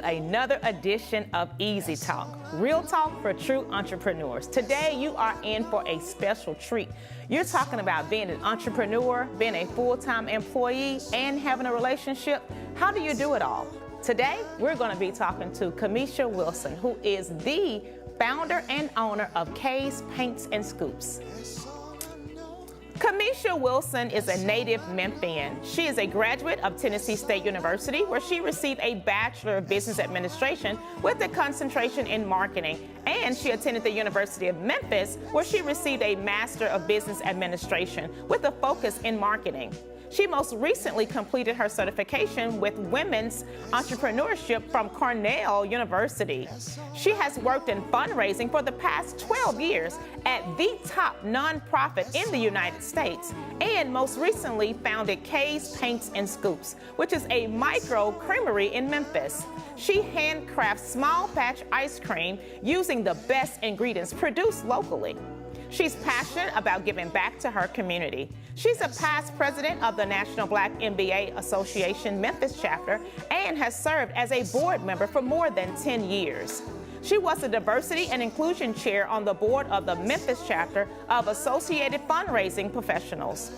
another edition of Easy Talk, real talk for true entrepreneurs. Today, you are in for a special treat. You're talking about being an entrepreneur, being a full-time employee, and having a relationship. How do you do it all? Today, we're going to be talking to Kiamesha Wilson, who is the founder and owner of K's Paints and Scoops. Kiamesha Wilson is a native Memphian. She is a graduate of Tennessee State University, where she received a Bachelor of Business Administration with a concentration in marketing. And she attended the University of Memphis, where she received a Master of Business Administration with a focus in marketing. She most recently completed her certification with Women's Entrepreneurship from Cornell University. She has worked in fundraising for the past 12 years at the top nonprofit in the United States, and most recently founded K's Paints and Scoops, which is a micro creamery in Memphis. She handcrafts small batch ice cream using the best ingredients produced locally. She's passionate about giving back to her community. She's a past president of the National Black MBA Association Memphis chapter and has served as a board member for more than 10 years. She was the Diversity and Inclusion Chair on the board of the Memphis chapter of Associated Fundraising Professionals.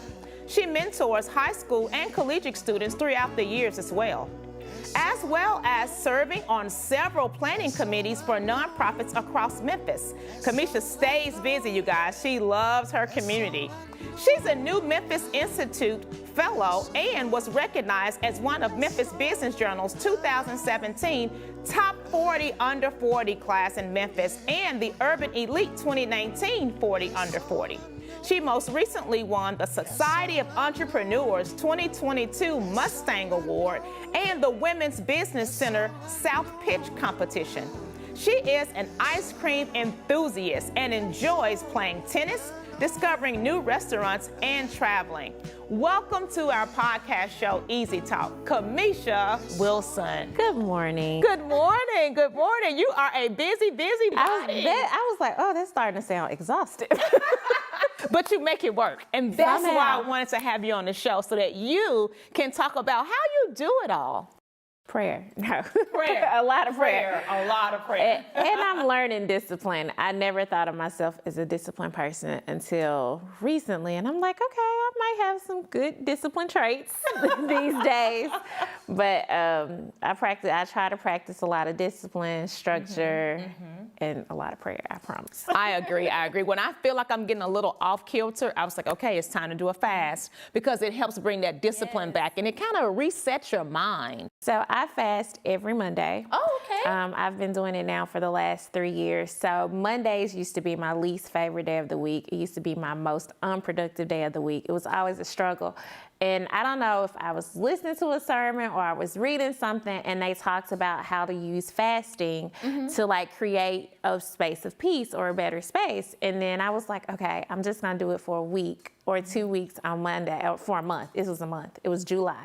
She mentors high school and collegiate students throughout the years as well as serving on several planning committees for nonprofits across Memphis. Kiamesha stays busy, you guys. She loves her community. She's a new Memphis Institute Fellow and was recognized as one of Memphis Business Journal's 2017 Top 40 Under 40 class in Memphis and the Urban Elite 2019 40 Under 40. She most recently won the Society of Entrepreneurs 2022 Mustang Award and the Women's Business Center South Pitch Competition. She is an ice cream enthusiast and enjoys playing tennis, discovering new restaurants, and traveling. Welcome to our podcast show, Easy Talk, Kiamesha Wilson. Good morning. Good morning. Good morning. You are a busy body. I was like, oh, that's starting to sound exhausted. But you make it work. And that's why I wanted to have you on the show, so that you can talk about how you do it all. Prayer. No. Prayer. A lot of prayer. A lot of prayer. And I'm learning discipline. I never thought of myself as a disciplined person until recently. And I'm like, okay, I might have some good discipline traits these days. But I try to practice a lot of discipline, structure, and a lot of prayer, I promise. I agree. When I feel like I'm getting a little off kilter, I was like, okay, it's time to do a fast, because it helps bring that discipline back, and it kind of resets your mind. So I fast every Monday. Oh, okay. I've been doing it now for the last 3 years. So Mondays used to be my least favorite day of the week. It used to be my most unproductive day of the week. It was always a struggle. And I don't know if I was listening to a sermon or I was reading something, and they talked about how to use fasting to like create a space of peace or a better space. And then I was like, okay, I'm just gonna do it for a week or 2 weeks on Monday, or for a month. This was a month. It was July.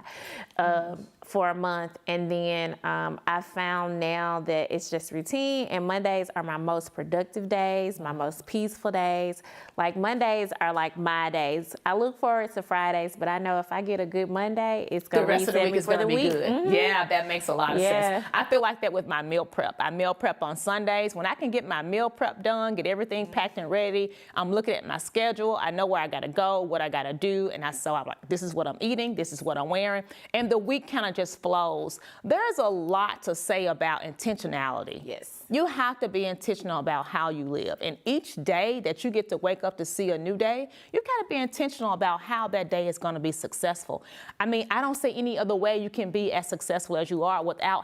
For a month. And then I found now that it's just routine, and Mondays are my most productive days, my most peaceful days. Like Mondays are like my days. I look forward to Fridays, but I know if I get a good Monday, it's going to reset me for the week. Yeah, that makes a lot of sense. I feel like that with my meal prep. I meal prep on Sundays. When I can get my meal prep done, get everything packed and ready, I'm looking at my schedule. I know where I got to go, what I got to do. And so I'm like, this is what I'm eating. This is what I'm wearing. And the week kind of just flows. There's a lot to say about intentionality. Yes. You have to be intentional about how you live. And each day that you get to wake up to see a new day, you got to be intentional about how that day is going to be successful. I mean, I don't see any other way you can be as successful as you are without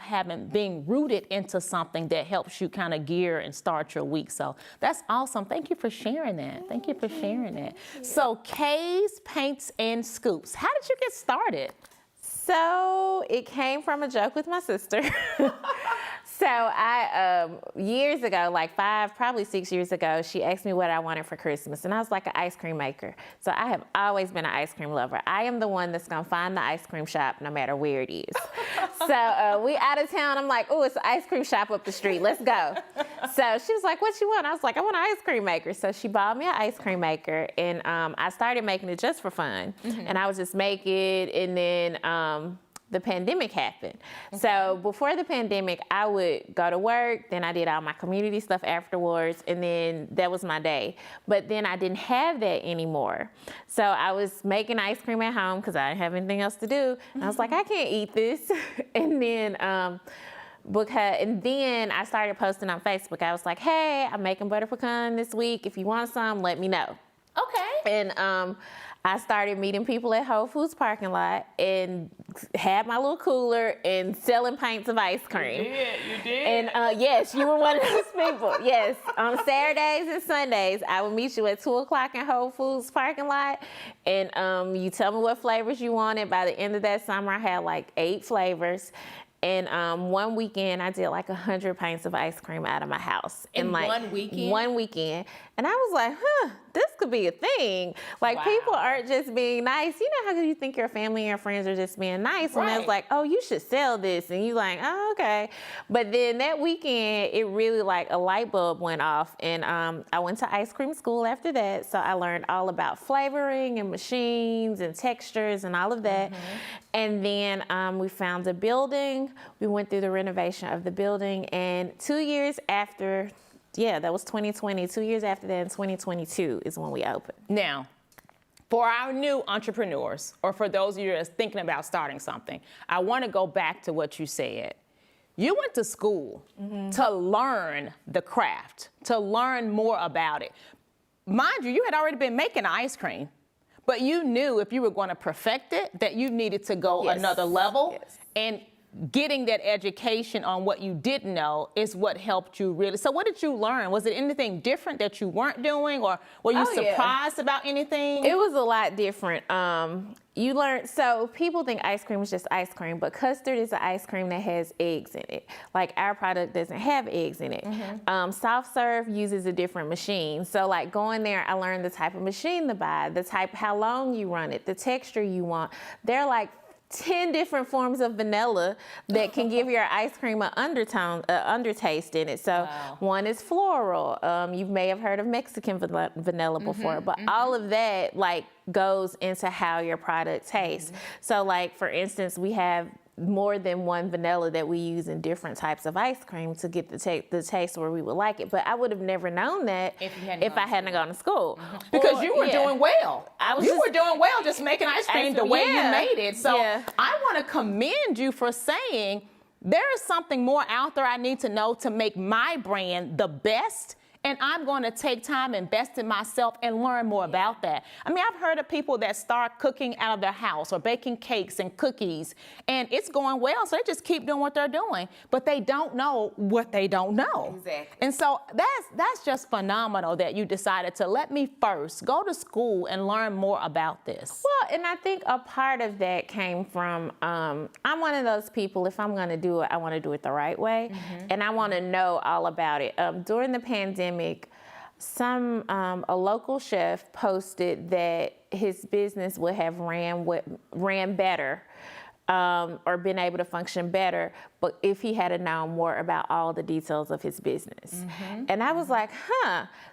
being rooted into something that helps you kind of gear and start your week. So that's awesome. Thank you for sharing that. Thank you for sharing that. So K's Paints and Scoops. How did you get started? So it came from a joke with my sister. So I, years ago, like 5, probably 6 years ago, she asked me what I wanted for Christmas. And I was like an ice cream maker. So I have always been an ice cream lover. I am the one that's going to find the ice cream shop no matter where it is. So we out of town. I'm like, oh, it's an ice cream shop up the street. Let's go. So she was like, what you want? I was like, I want an ice cream maker. So she bought me an ice cream maker. And I started making it just for fun. Mm-hmm. And I would just make it. And then the pandemic happened. So before the pandemic, I would go to work, then I did all my community stuff afterwards, and then that was my day. But then I didn't have that anymore. So I was making ice cream at home because I didn't have anything else to do. And I was like, I can't eat this. And then I started posting on Facebook. I was like, hey, I'm making butter pecan this week. If you want some, let me know. Okay. And I started meeting people at Whole Foods parking lot and had my little cooler and selling pints of ice cream. You did? And yes, you were one of those people. Yes, on Saturdays and Sundays, I would meet you at 2 o'clock in Whole Foods parking lot, and you tell me what flavors you wanted. By the end of that summer, I had like 8 flavors. And one weekend, I did like 100 pints of ice cream out of my house. In like one weekend? One weekend. And I was like, this could be a thing. Like, people aren't just being nice. You know how you think your family and your friends are just being nice? Right. And it's like, oh, you should sell this. And you like, oh, okay. But then that weekend, it really like a light bulb went off. And I went to ice cream school after that. So I learned all about flavoring and machines and textures and all of that. And then we found a building. We went through the renovation of the building. And 2 years after, that was 2020. 2 years after that, in 2022, is when we opened. Now, for our new entrepreneurs, or for those of you that's thinking about starting something, I want to go back to what you said. You went to school to learn the craft, to learn more about it. Mind you, you had already been making ice cream, but you knew if you were going to perfect it, that you needed to go another level. And getting that education on what you didn't know is what helped you really. So what did you learn? Was it anything different that you weren't doing, or were you surprised about anything? It was a lot different. You learn, so people think ice cream is just ice cream, but custard is an ice cream that has eggs in it. Like, our product doesn't have eggs in it. Soft serve uses a different machine. So like, going there, I learned the type of machine to buy, the type, how long you run it, the texture you want. They're like 10 different forms of vanilla that can give your ice cream an undertaste in it. So one is floral. You may have heard of Mexican vanilla before, but all of that like goes into how your product tastes. So like, for instance, we have more than one vanilla that we use in different types of ice cream to get the taste where we would like it. But I would have never known that if I hadn't gone to school. Because you were doing well. You were doing well just making ice cream the way you made it. So I want to commend you for saying there is something more out there I need to know to make my brand the best. And I'm going to take time, invest in myself, and learn more about that. I mean, I've heard of people that start cooking out of their house or baking cakes and cookies, and it's going well, so they just keep doing what they're doing, but they don't know what they don't know. Exactly. And so that's just phenomenal that you decided to let me first go to school and learn more about this. Well, and I think a part of that came from, I'm one of those people, if I'm going to do it, I want to do it the right way, and I want to know all about it. During the pandemic, a local chef posted that his business would have ran better or been able to function better, but if he had known more about all the details of his business. And I was like,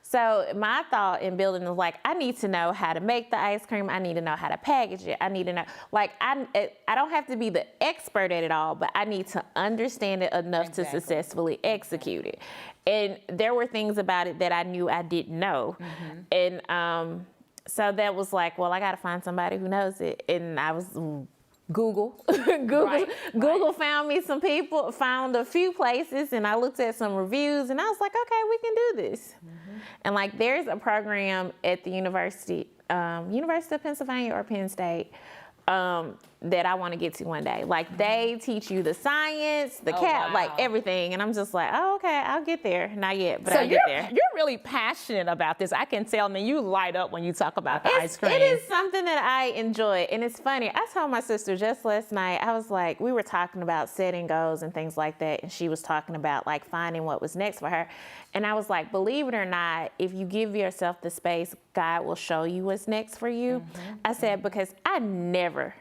So my thought in building was like, I need to know how to make the ice cream. I need to know how to package it. I need to know, like, I don't have to be the expert at it all, but I need to understand it enough to successfully execute it. And there were things about it that I knew I didn't know. And so that was like, well, I got to find somebody who knows it. And I was Google found me some people, found a few places, and I looked at some reviews, and I was like, okay, we can do this. And like, there's a program at the University of Pennsylvania or Penn State that I want to get to one day. Like, they teach you the science, the like everything. And I'm just like, oh, okay, I'll get there. Not yet, but I'll get there. You're really passionate about this. I can tell. I mean, you light up when you talk about the ice cream. It is something that I enjoy. And it's funny. I told my sister just last night, I was like, we were talking about setting goals and things like that. And she was talking about like finding what was next for her. And I was like, believe it or not, if you give yourself the space, God will show you what's next for you. I said, because I never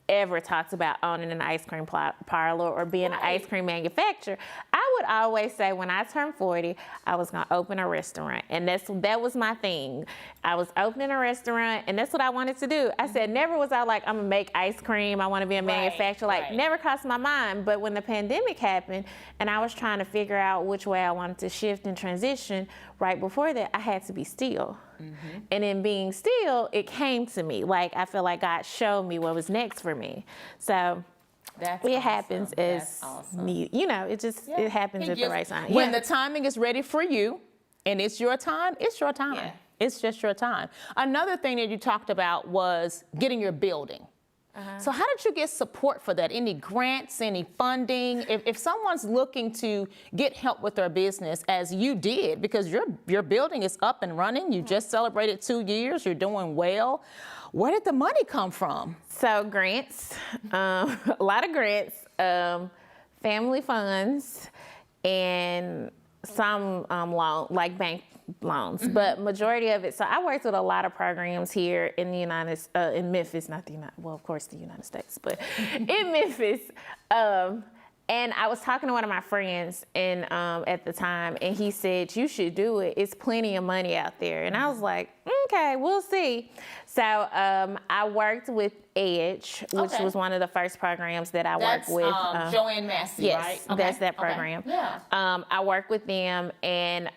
ever talked about owning an ice cream parlor or being an ice cream manufacturer. I would always say when I turned 40, I was going to open a restaurant. And that was my thing. I was opening a restaurant, and that's what I wanted to do. I said, never was I like, I'm going to make ice cream. I want to be a manufacturer. Like, never crossed my mind. But when the pandemic happened, and I was trying to figure out which way I wanted to shift and transition, right before that, I had to be still. And in being still, it came to me. Like, I feel like God showed me what was next for me. So it happens as neat. You know, it happens at the right time. When the timing is ready for you and it's your time, it's your time. Yeah. It's just your time. Another thing that you talked about was getting your building. So how did you get support for that? Any grants, any funding? If someone's looking to get help with their business, as you did, because your building is up and running, you just celebrated 2 years, you're doing well, where did the money come from? So grants, a lot of grants, family funds, and some like bank loans, but majority of it. So I worked with a lot of programs here in the in Memphis, of course the United States, but in Memphis. And I was talking to one of my friends at the time, and he said, you should do it. It's plenty of money out there. And I was like, okay, we'll see. So I worked with Edge, which was one of the first programs that I worked with. Joanne Massey, yes, right? Okay. That's that program. Okay. Yeah. I worked with them, and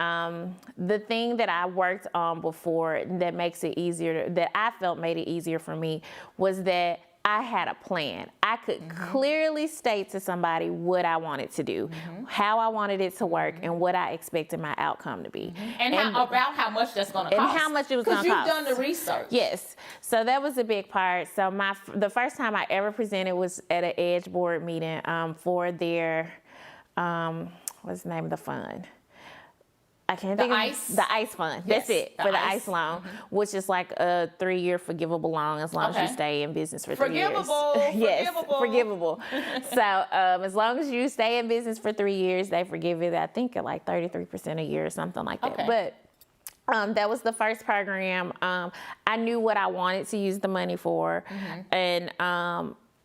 the thing that I worked on before that makes it easier, that I felt made it easier for me, was that I had a plan. I could clearly state to somebody what I wanted to do, how I wanted it to work, and what I expected my outcome to be. And about how much that's going to cost. And how much it was going to cost. Because you've done the research. Yes. So that was a big part. So the first time I ever presented was at an Edge board meeting for their, what's the name of the fund? I can't think of the ICE fund. Yes, that's it, for the ICE loan, which is like a 3-year forgivable loan as long as you stay in business for 3 years. Yes, forgivable. So as long as you stay in business for 3 years, they forgive it, I think, at like 33% a year or something like that. But that was the first program. I knew what I wanted to use the money for, and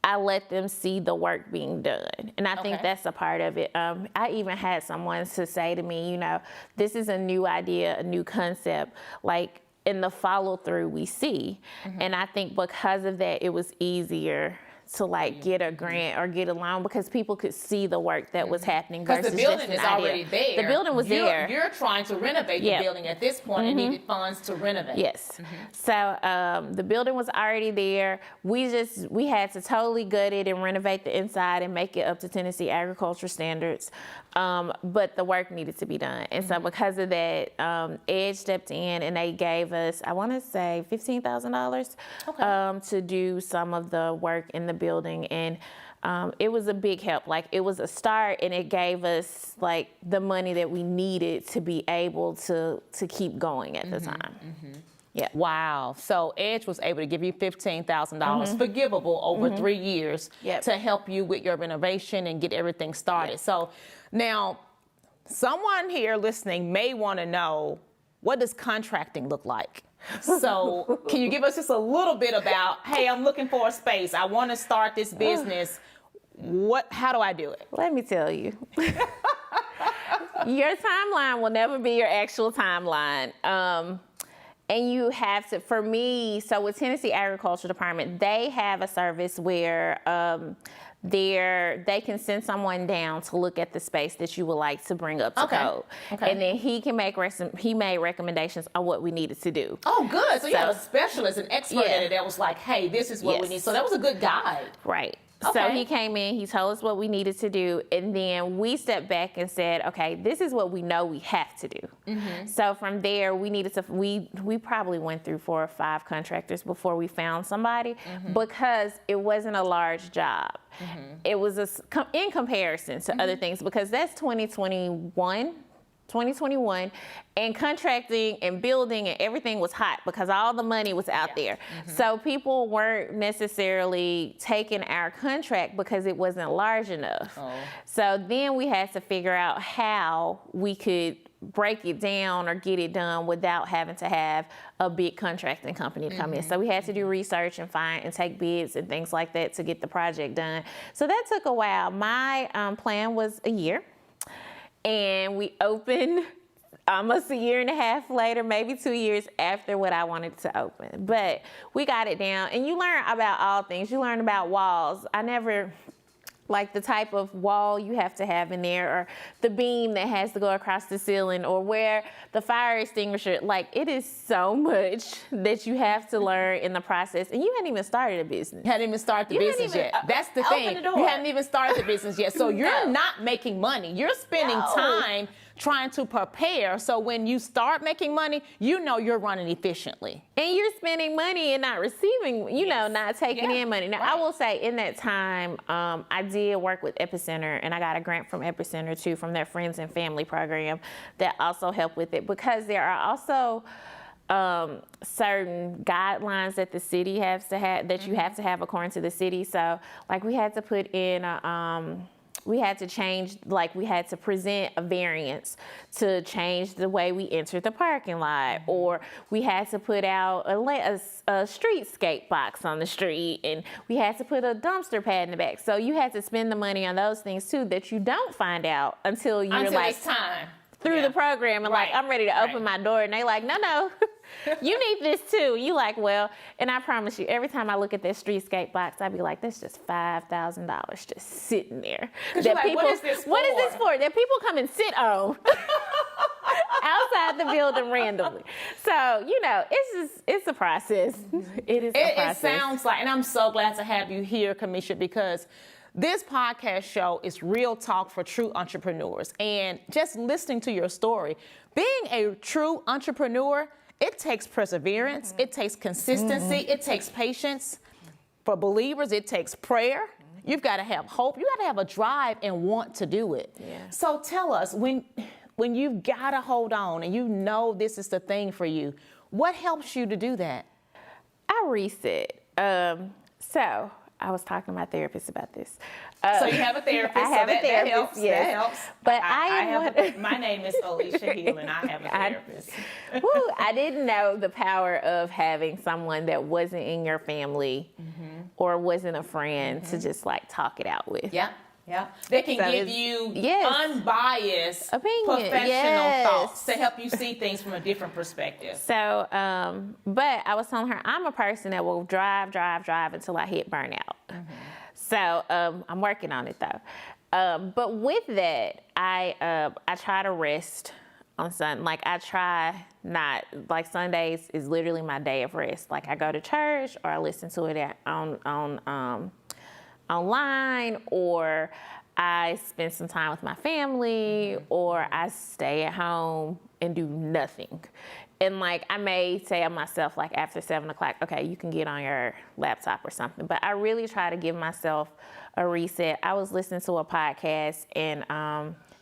I let them see the work being done. And I think that's a part of it. I even had someone to say to me, you know, this is a new idea, a new concept, like in the follow through we see. And I think because of that, it was easier to like get a grant or get a loan because people could see the work that was happening versus the building is already there. The building was there. You're trying to renovate the building at this point and needed funds to renovate. Yes. So the building was already there. We had to totally gut it and renovate the inside and make it up to Tennessee agriculture standards. But the work needed to be done. And so because of that, Edge stepped in and they gave us, I want to say $15,000 to do some of the work in the building, and it was a big help. Like, it was a start, and it gave us like the money that we needed to be able to keep going at the time. Yeah. Wow. So Edge was able to give you $15,000 forgivable over 3 years to help you with your renovation and get everything started. So now someone here listening may want to know, what does contracting look like? So can you give us just a little bit about, hey, I'm looking for a space. I want to start this business. How do I do it? Let me tell you. Your timeline will never be your actual timeline. And you have to, for me, so with Tennessee Agriculture Department, they have a service where they can send someone down to look at the space that you would like to bring up to code. And then he made recommendations on what we needed to do. Oh, good. So you have a specialist, an expert in it that was like, hey, this is what we need. So that was a good guide. Right. So he came in, he told us what we needed to do, and then we stepped back and said, okay, this is what we know we have to do. So from there, we probably went through 4 or 5 contractors before we found somebody because it wasn't a large job. It was in comparison to other things, because that's 2021, and contracting and building and everything was hot because all the money was out there. So people weren't necessarily taking our contract because it wasn't large enough. So then we had to figure out how we could break it down or get it done without having to have a big contracting company to come in. So we had to do research and find and take bids and things like that to get the project done. So that took a while. My plan was a year. And we opened almost a year and a half later, maybe 2 years after what I wanted to open. But we got it down. And you learn about all things. You learn about walls. I never, like the type of wall you have to have in there, or the beam that has to go across the ceiling, or where the fire extinguisher, like it is so much that you have to learn in the process. And you hadn't even started a business. You hadn't even started the business yet. That's the thing. You haven't even started the business yet. So you're not making money. You're spending time trying to prepare. So when you start making money, you know you're running efficiently. And you're spending money and not receiving, you know, not taking in money. Now, I will say in that time, I did work with Epicenter, and I got a grant from Epicenter too, from their friends and family program that also helped with it, because there are also certain guidelines that the city has to have, that you have to have according to the city. So like we had to put in we had to change, like we had to present a variance to change the way we entered the parking lot, or we had to put out a streetscape box on the street, and we had to put a dumpster pad in the back. So you had to spend the money on those things too that you don't find out until you're like it's time. Through the program, and like, I'm ready to open my door, and they like, no, you need this too. You like, well, and I promise you, every time I look at that streetscape box, I'd be like, that's just $5,000 just sitting there. That people, what is this for? What is this for? That people come and sit on outside the building randomly. So, you know, it's a process. It is a process. It sounds like, and I'm so glad to have you here, Kiamesha, because this podcast show is real talk for true entrepreneurs. And just listening to your story, being a true entrepreneur, it takes perseverance, it takes consistency, it takes patience. For believers, it takes prayer. You've got to have hope. You got to have a drive and want to do it. Yeah. So tell us, when you've got to hold on and you know this is the thing for you, what helps you to do that? I reset. So I was talking to my therapist about this. So you have a therapist. I have a therapist, that helps. yes. That helps. But my name is Alicia Hill, and I have a therapist. I didn't know the power of having someone that wasn't in your family or wasn't a friend to just like talk it out with. Yeah. Yeah, they can give you unbiased, opinion, professional thoughts to help you see things from a different perspective. So, but I was telling her, I'm a person that will drive until I hit burnout. So I'm working on it though. But with that, I try to rest on Sunday. Like I try not, like Sundays is literally my day of rest. Like I go to church or I listen to it online, or I spend some time with my family, or I stay at home and do nothing. And like I may say to myself, like after 7 o'clock, okay, you can get on your laptop or something. But I really try to give myself a reset. I was listening to a podcast, and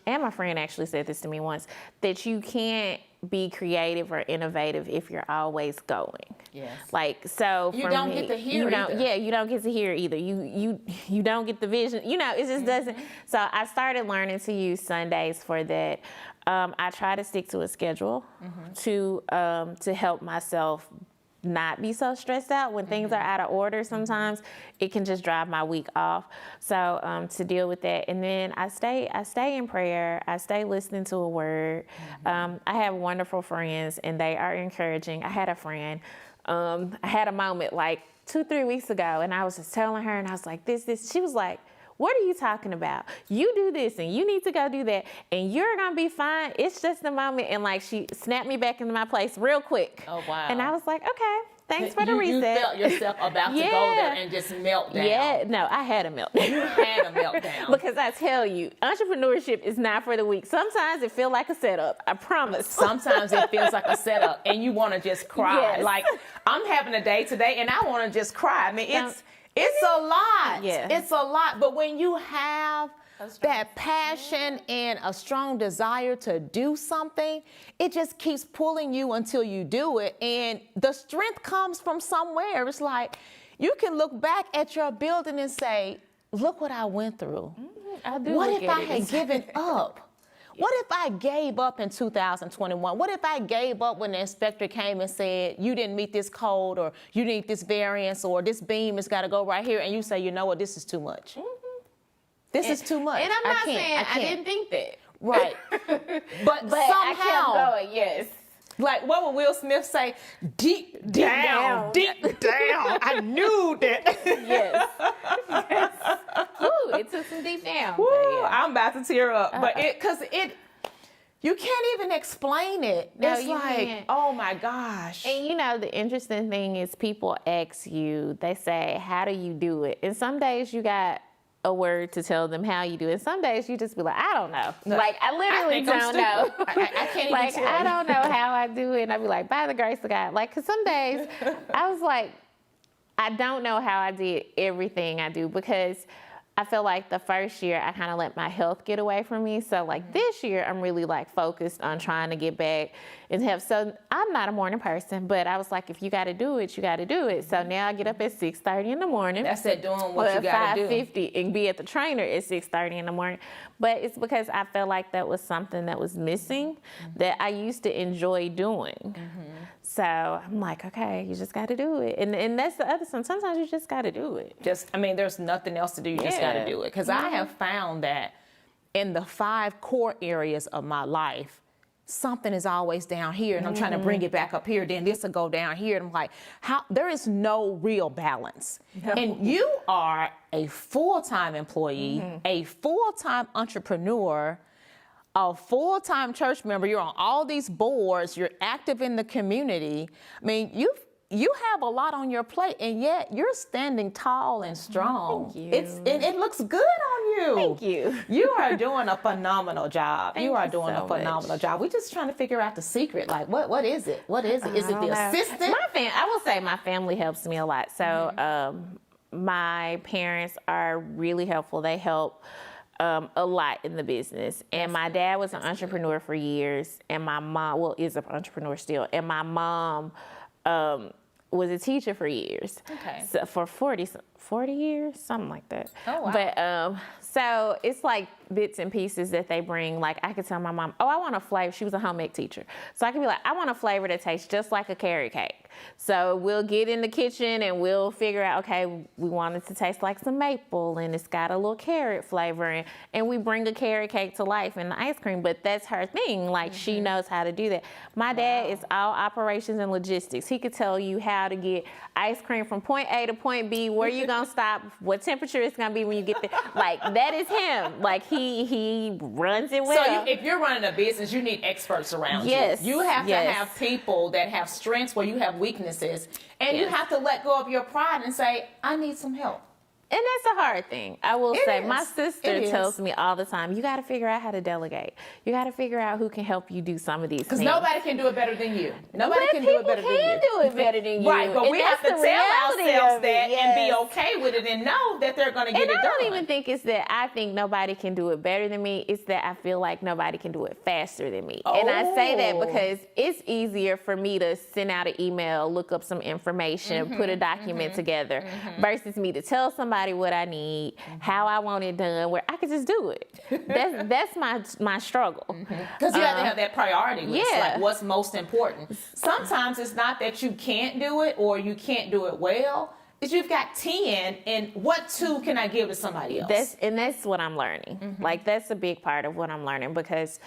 my friend actually said this to me once, that you can't be creative or innovative if you're always going. Yes. Like, so you don't get to hear either. Yeah, you don't get to hear either. You don't get the vision. You know, it just doesn't. So I started learning to use Sundays for that. I try to stick to a schedule to help myself not be so stressed out when things are out of order. Sometimes it can just drive my week off. So to deal with that, and then I stay in prayer. I stay listening to a word. I have wonderful friends, and they are encouraging. I had a friend. I had a moment like 2-3 weeks ago, and I was just telling her, and I was like, this. She was like, what are you talking about? You do this and you need to go do that and you're going to be fine. It's just a moment. And like she snapped me back into my place real quick. Oh, wow. And I was like, okay, thanks for the reset. You felt yourself about to go there and just melt down. Yeah, no, I had a meltdown. You had a meltdown. Because I tell you, entrepreneurship is not for the weak. Sometimes it feels like a setup. I promise. Sometimes it feels like a setup and you want to just cry. Yes. Like I'm having a day today and I want to just cry. I mean, it's a lot. Yeah. It's a lot. But when you have that passion and a strong desire to do something, it just keeps pulling you until you do it. And the strength comes from somewhere. It's like you can look back at your building and say, look what I went through. What if I had given up? What if I gave up in 2021? What if I gave up when the inspector came and said, you didn't meet this code, or you need this variance, or this beam has got to go right here, and you say, you know what, this is too much. This is too much. And I'm not saying I didn't think that. Right. But I kept somehow, going, yes. like what would Will Smith say? Deep down. I knew that. Yes. Ooh, it took some deep down. Woo, But yeah. I'm about to tear up. But because you can't even explain it. No, It's you like, can't. oh my gosh. And you know, the interesting thing is people ask you, they say, how do you do it? And some days you got a word to tell them how you do it. Some days you just be like, I don't know. No, like, I literally don't know. I can't like, even tell I you. don't know how I do it. And I be like, by the grace of God. Like, because some days I was like, I don't know how I did everything I do because I feel like the first year I kind of let my health get away from me. So like this year I'm really like focused on trying to get back and have, so I'm not a morning person, but I was like, if you got to do it, you got to do it. So now I get up at 6:30 in the morning. That's it, doing what you got to do. 5:50 and be at the trainer at 6:30 in the morning. But it's because I felt like that was something that was missing that I used to enjoy doing. So I'm like, okay, you just got to do it. And that's the other thing. Sometimes you just got to do it. There's nothing else to do. You just got to do it. Because I have found that in the 5 core areas of my life, something is always down here and I'm trying to bring it back up here. Then this will go down here. And I'm like, there is no real balance. No. And you are a full-time employee, a full-time entrepreneur, a full-time church member. You're on all these boards. You're active in the community. I mean, you have a lot on your plate, and yet you're standing tall and strong. Thank you. It looks good on you. Thank you. You are doing a phenomenal job. Thank you are you doing so a phenomenal much. job. We're just trying to figure out the secret. Like, what is it? What is it? Is it the assistant? I will say my family helps me a lot. So my parents are really helpful. They help a lot in the business. And my dad was an entrepreneur for years, and my mom, is an entrepreneur still, and my mom was a teacher for years. Okay. So for 40 years, something like that. Oh, wow. But so it's like bits and pieces that they bring. Like I could tell my mom, I want a flavor. She was a home ec teacher. So I could be like, I want a flavor that tastes just like a carrot cake. So we'll get in the kitchen and we'll figure out, okay, we want it to taste like some maple and it's got a little carrot flavor and we bring a carrot cake to life in the ice cream. But that's her thing. Like she knows how to do that. My dad is all operations and logistics. He could tell you how to get ice cream from point A to point B, where you gonna stop, what temperature it's gonna be when you get there. Like that is him. Like he runs it well. So if you're running a business, you need experts around Yes. you. You have Yes. to have people that have strengths where you have weaknesses. And you have to let go of your pride and say, I need some help. And that's a hard thing. I will say, my is. sister It tells is. me all the time, you got to figure out how to delegate. You got to figure out who can help you do some of these things. Because nobody can do it better than you. Nobody can do it better than you. People can do it better than you. Right, but And we have that's to the tell reality ourselves of that it, and be yes. okay with it and know that they're going to get And it I done. don't even think it's that I think nobody can do it better than me. It's that I feel like nobody can do it faster than me. And I say that because it's easier for me to send out an email, look up some information, put a document together, versus me to tell somebody what I need, how I want it done, where I could just do it. That's my struggle. Because you have to have that priority list, yeah. like what's most important. Sometimes it's not that you can't do it or you can't do it well. It's you've got 10, and what 2 can I give to somebody else? That's what I'm learning. Like that's a big part of what I'm learning because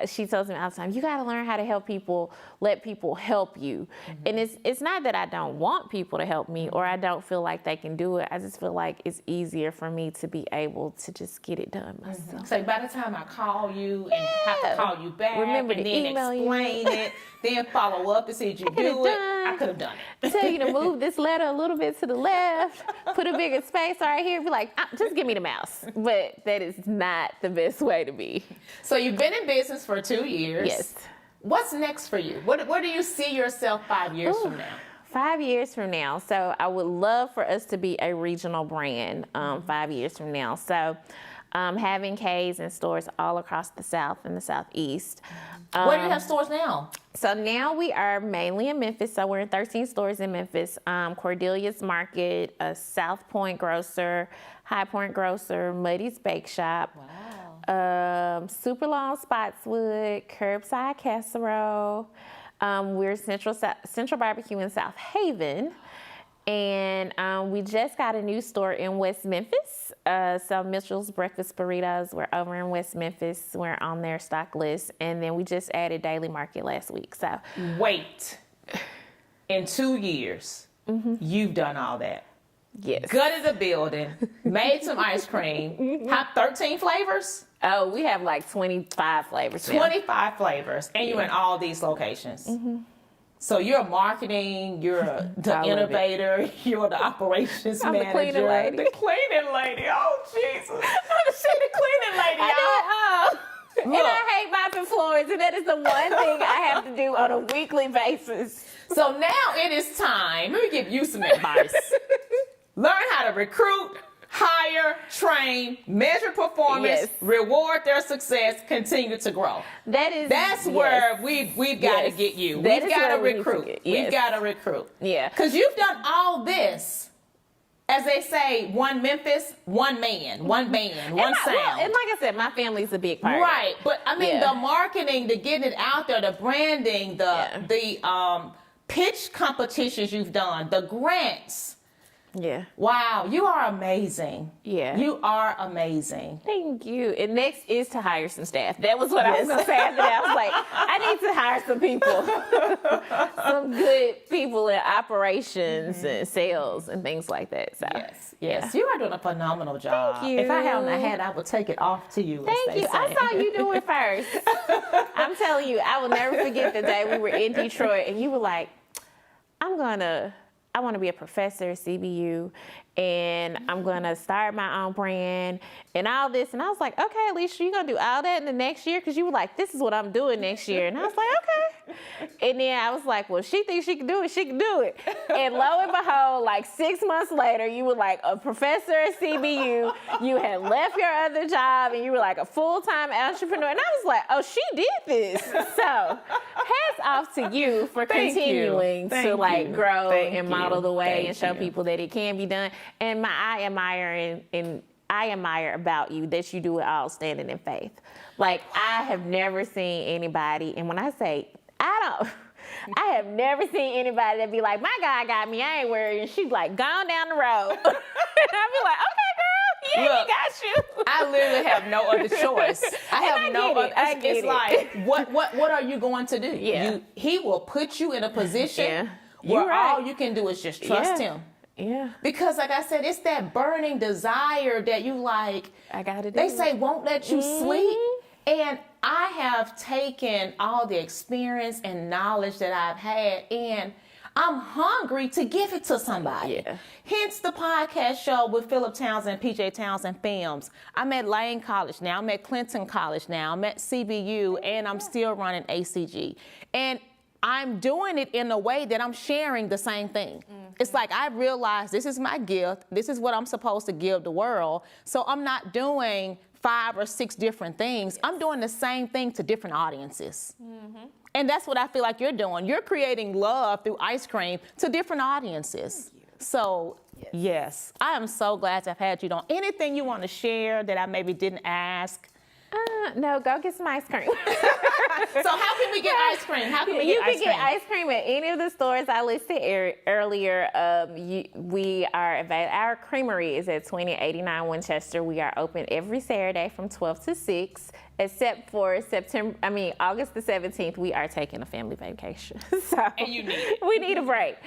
she tells me all the time, you got to learn how to help people, let people help you. And it's not that I don't want people to help me or I don't feel like they can do it. I just feel like it's easier for me to be able to just get it done myself. So by the time I call you and have to call you back, Remember and to then email you. explain it, then follow up to see if you do it, I could have done it. Tell you to move this letter a little bit to the left, put a bigger space right here, be like, just give me the mouse. But that is not the best way to be. So you've been in business for 2 years. Yes. What's next for you? Where do you see yourself 5 years from now? 5 years from now. So I would love for us to be a regional brand 5 years from now. So having K's in stores all across the South and the Southeast. Where do you have stores now? So now we are mainly in Memphis. So we're in 13 stores in Memphis. Cordelia's Market, a South Point Grocer, High Point Grocer, Muddy's Bake Shop. Wow. Super Long Spotswood, Curbside Casserole. We're Central Barbecue in South Haven. And we just got a new store in West Memphis. So Mitchell's Breakfast Burritos, we're over in West Memphis. We're on their stock list. And then we just added Daily Market last week. So wait, in 2 years, you've done all that. Yes. Gutted the building, made some ice cream, have 13 flavors? Oh, we have like 25 flavors now. 25 flavors, and you're in all these locations. So you're marketing, you're the innovator, you're the operations I'm manager. the cleaning lady. The cleaning lady. Oh, Jesus. She the cleaning lady, y'all. And I hate mopping floors, and that is the one thing I have to do on a weekly basis. So now it is time. Let me give you some advice. Learn how to recruit, hire, train, measure performance, reward their success, continue to grow. That's where we've got to get you. We've got to recruit. We've got to recruit. Yeah. Because you've done all this. As they say, one Memphis, one man, one band, one sound. Well, and like I said, my family's a big part. Right. But I mean, the marketing, the getting it out there, the branding, the pitch competitions you've done, the grants. Yeah. Wow, you are amazing. Yeah. You are amazing. Thank you. And next is to hire some staff. That was what I was going to say after that. I was like, I need to hire some people. Some good people in operations and sales and things like that. So Yes. You are doing a phenomenal job. Thank you. If I had my hat, I would take it off to you. Thank you. I saw you do it first. I'm telling you, I will never forget the day we were in Detroit and you were like, I want to be a professor at CBU and I'm going to start my own brand and all this. And I was like, okay, Alicia, you're going to do all that in the next year? Because you were like, this is what I'm doing next year. And I was like, okay. And then I was like, well, she thinks she can do it. She can do it. And lo and behold, like 6 months later, you were like a professor at CBU. You had left your other job and you were like a full-time entrepreneur. And I was like, oh, she did this. So hats off to you for continuing to like grow and model the way and show people that it can be done. And I admire about you that you do it all standing in faith. Like I have never seen anybody, and when I say I have never seen anybody that be like, my God got me, I ain't worried. And she's like, gone down the road. And I'd be like, okay, girl, yeah, look, he got you. I literally have no other choice. I have no other. It's like, what are you going to do? Yeah. He will put you in a position where all you can do is just trust him. Yeah. Because like I said, it's that burning desire that you like. I got to do. They say won't let you sleep. And I have taken all the experience and knowledge that I've had and I'm hungry to give it to somebody. Yeah. Hence the podcast show with Philip Townsend, PJ Townsend Films. I'm at Lane College now. I'm at Clinton College now. I'm at CBU and I'm still running ACG. And I'm doing it in a way that I'm sharing the same thing. It's like I realize this is my gift. This is what I'm supposed to give the world. So I'm not doing 5 or 6 different things. I'm doing the same thing to different audiences. And that's what I feel like you're doing. You're creating love through ice cream to different audiences. So yes, I am so glad to have had you on. Anything you want to share that I maybe didn't ask? No, go get some ice cream. So how can we get ice cream? How can we get ice cream? You can get ice cream at any of the stores I listed earlier. We are available. Our creamery is at 2089 Winchester. We are open every Saturday from 12 to 6. Except for August the 17th, we are taking a family vacation. And you need it. We need a break.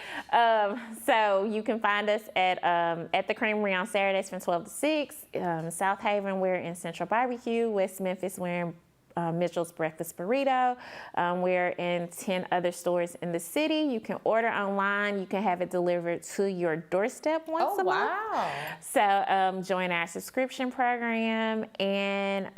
So you can find us at the Creamery on Saturdays from 12 to 6. South Haven, we're in Central Barbecue. West Memphis, we're in Mitchell's Breakfast Burrito. We're in 10 other stores in the city. You can order online. You can have it delivered to your doorstep once a month. Wow. So join our subscription program and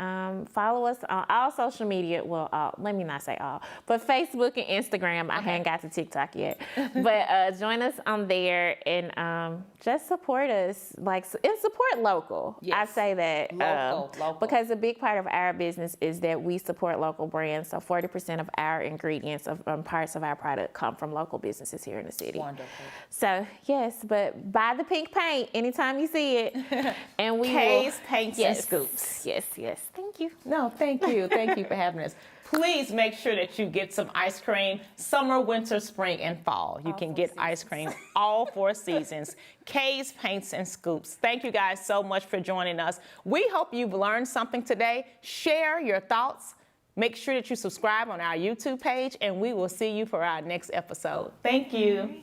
follow us on all social media. Well, let me not say all, but Facebook and Instagram. I haven't got to TikTok yet. But join us on there and just support us. And support local. Yes. I say that local. because a big part of our business is that we support local brands. So 40% of our ingredients of parts of our product come from local businesses here in the city. Wonderful. So yes, but buy the pink paint anytime you see it. And we Kay's Paints and Scoops. Yes. Thank you. No, thank you. Thank you for having us. please make sure that you get some ice cream summer, winter, spring, and fall. You can get ice cream all 4 seasons. K's Paints and Scoops. Thank you guys so much for joining us. We hope you've learned something today. Share your thoughts. Make sure that you subscribe on our YouTube page, and we will see you for our next episode. Thank you.